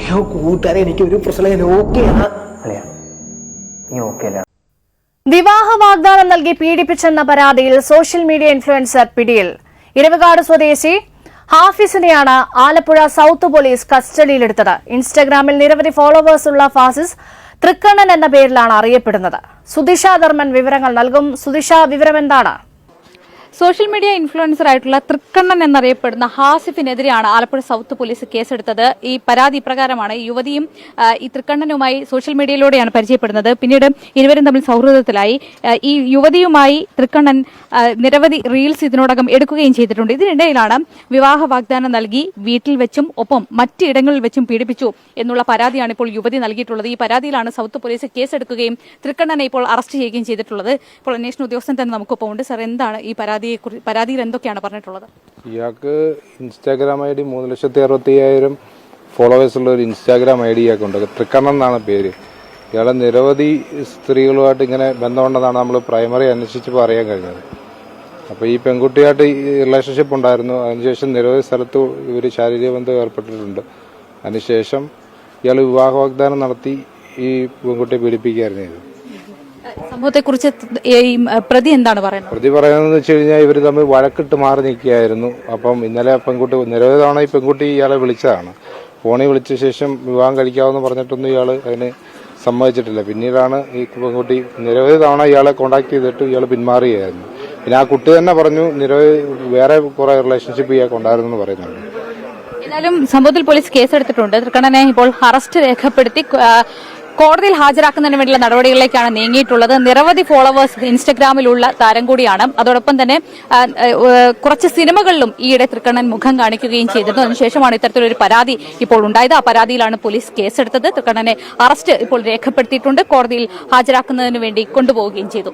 അയ്യോ കൂട്ടുകാരെ, എനിക്കൊരു പ്രശ്നം ഓക്കെയാണ്. വിവാഹ വാഗ്ദാനം നൽകി പീഡിപ്പിച്ചെന്ന പരാതിയിൽ സോഷ്യൽ മീഡിയ ഇൻഫ്ലുവൻസർ പിടിയിൽ. ഇരവകാട് സ്വദേശി ഹാഫിസിനെയാണ് ആലപ്പുഴ സൌത്ത് പോലീസ് കസ്റ്റഡിയിലെടുത്തത്. ഇൻസ്റ്റഗ്രാമിൽ നിരവധി ഫോളോവേഴ്സ് ഉള്ള ഫാസിസ് തൃക്കണ്ണൻ എന്ന പേരിലാണ് അറിയപ്പെടുന്നത്. സുദിഷ ധർമ്മൻ വിവരങ്ങൾ നൽകും. സുദിഷ, വിവരമെന്താണ്? സോഷ്യൽ മീഡിയ ഇൻഫ്ലുവൻസർ ആയിട്ടുള്ള തൃക്കണ്ണൻ എന്നറിയപ്പെടുന്ന ഹാസിഫിനെതിരെയാണ് ആലപ്പുഴ സൌത്ത് പോലീസ് കേസെടുത്തത്. ഈ പരാതി ഇപ്രകാരമാണ്. ഈ യുവതിയും ഈ തൃക്കണ്ണനുമായി സോഷ്യൽ മീഡിയയിലൂടെയാണ് പരിചയപ്പെടുന്നത്. പിന്നീട് ഇരുവരും തമ്മിൽ സൗഹൃദത്തിലായി. ഈ യുവതിയുമായി തൃക്കണ്ണൻ നിരവധി റീൽസ് ഇതിനോടകം എടുക്കുകയും ചെയ്തിട്ടുണ്ട്. ഇതിനിടയിലാണ് വിവാഹ വാഗ്ദാനം നൽകി വീട്ടിൽ വെച്ചും ഒപ്പം മറ്റിടങ്ങളിൽ വെച്ചും പീഡിപ്പിച്ചു എന്നുള്ള പരാതിയാണ് ഇപ്പോൾ യുവതി നൽകിയിട്ടുള്ളത്. ഈ പരാതിയിലാണ് സൌത്ത് പോലീസ് കേസെടുക്കുകയും തൃക്കണ്ണനെ ഇപ്പോൾ അറസ്റ്റ് ചെയ്യുകയും ചെയ്തിട്ടുള്ളത്. ഇപ്പോൾ അന്വേഷണ ഉദ്യോഗസ്ഥൻ തന്നെ നമുക്കൊപ്പം ഉണ്ട്. സർ, എന്താണ് ഈ പരാതിയിൽ എന്തൊക്കെയാണ് പറഞ്ഞിട്ടുള്ളത്? ഇയാൾക്ക് ഇൻസ്റ്റാഗ്രാം ഐ ഡി 3,65,000 ഫോളോവേഴ്സ് ഉള്ള ഒരു ഇൻസ്റ്റാഗ്രാം ഐ ഡി ഇയാൾക്കുണ്ട്. തൃക്കണ്ണൻ എന്നാണ് പേര്. ഇയാളെ നിരവധി സ്ത്രീകളുമായിട്ട് ഇങ്ങനെ ബന്ധമുണ്ടെന്നാണ് നമ്മൾ പ്രൈമറി അന്വേഷിച്ചപ്പോൾ അറിയാൻ കഴിഞ്ഞത്. അപ്പോൾ ഈ പെൺകുട്ടിയായിട്ട് റിലേഷൻഷിപ്പ് ഉണ്ടായിരുന്നു. അതിനുശേഷം നിരവധി സ്ഥലത്ത് ഇവർ ശാരീരിക ബന്ധം ഏർപ്പെട്ടിട്ടുണ്ട്. അതിനുശേഷം ഇയാൾ വിവാഹ വാഗ്ദാനം നടത്തി ഈ പെൺകുട്ടിയെ പീഡിപ്പിക്കുകയായിരുന്നു. സംഭവത്തെക്കുറിച്ച് പ്രതി എന്താണ് പറയുന്നത്? പ്രതി പറയുന്നതെന്ന് വെച്ച് കഴിഞ്ഞാൽ ഇവർ തമ്മിൽ വഴക്കിട്ട് മാറി നിൽക്കുകയായിരുന്നു. അപ്പം ഇന്നലെ പെൺകുട്ടി നിരവധി തവണ ഈ പെൺകുട്ടി ഇയാളെ വിളിച്ചതാണ്. ഫോണിൽ വിളിച്ച ശേഷം വിവാഹം കഴിക്കാമെന്ന് പറഞ്ഞിട്ടൊന്നും ഇയാൾ അതിന് സമ്മതിച്ചിട്ടില്ല. പിന്നീടാണ് ഈ പെൺകുട്ടി നിരവധി തവണ ഇയാളെ കോൺടാക്ട് ചെയ്തിട്ട് ഇയാൾ പിന്മാറുകയായിരുന്നു. പിന്നെ ആ കുട്ടി തന്നെ പറഞ്ഞു നിരവധി വേറെ കുറെ റിലേഷൻഷിപ്പ് ഇയാൾക്ക് ഉണ്ടായിരുന്നു എന്ന് പറയുന്നുണ്ട്. ഏതായാലും സംഭവത്തിൽ പോലീസ് കേസെടുത്തിട്ടുണ്ട്. തൃക്കണ്ണനെ ഇപ്പോൾ അറസ്റ്റ് രേഖപ്പെടുത്തി കോടതിയിൽ ഹാജരാക്കുന്നതിന് വേണ്ടിയുള്ള നടപടികളിലേക്കാണ് നീങ്ങിയിട്ടുള്ളത്. നിരവധി ഫോളോവേഴ്സ് ഇൻസ്റ്റഗ്രാമിലുള്ള താരം കൂടിയാണ്. അതോടൊപ്പം തന്നെ കുറച്ച് സിനിമകളിലും ഈയിടെ തൃക്കണ്ണൻ മുഖം കാണിക്കുകയും ചെയ്തിരുന്നു. അതിനുശേഷമാണ് ഇത്തരത്തിലൊരു പരാതി ഇപ്പോൾ ഉണ്ടായത്. ആ പരാതിയിലാണ് പോലീസ് കേസെടുത്തത്. തൃക്കണ്ണനെ അറസ്റ്റ് ഇപ്പോൾ രേഖപ്പെടുത്തിയിട്ടുണ്ട്. കോടതിയിൽ ഹാജരാക്കുന്നതിന് വേണ്ടി കൊണ്ടുപോവുകയും ചെയ്തു.